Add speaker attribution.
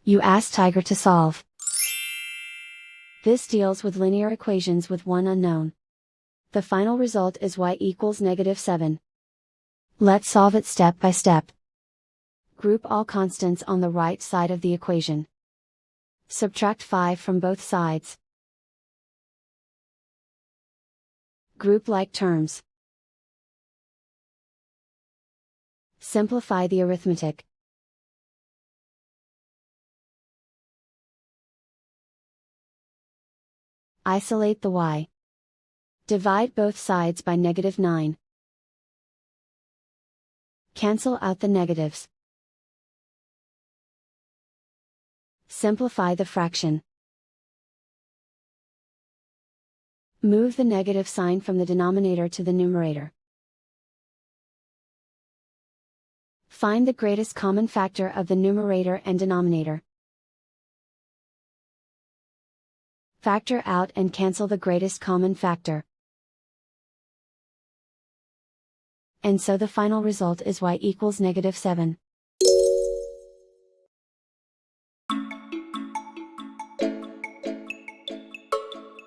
Speaker 1: You ask Tiger to solve. This deals with linear equations with one unknown. The final result is y equals -7. Let's solve it step by step. Group all constants on the right side of the equation. Subtract 5 from both sides. Group like terms. Simplify the arithmetic. Isolate the y. Divide both sides by -9. Cancel out the negatives. Simplify the fraction. Move the negative sign from the denominator to the numerator. Find the greatest common factor of the numerator and denominator. Factor out and cancel the greatest common factor. And so the final result is y equals -7.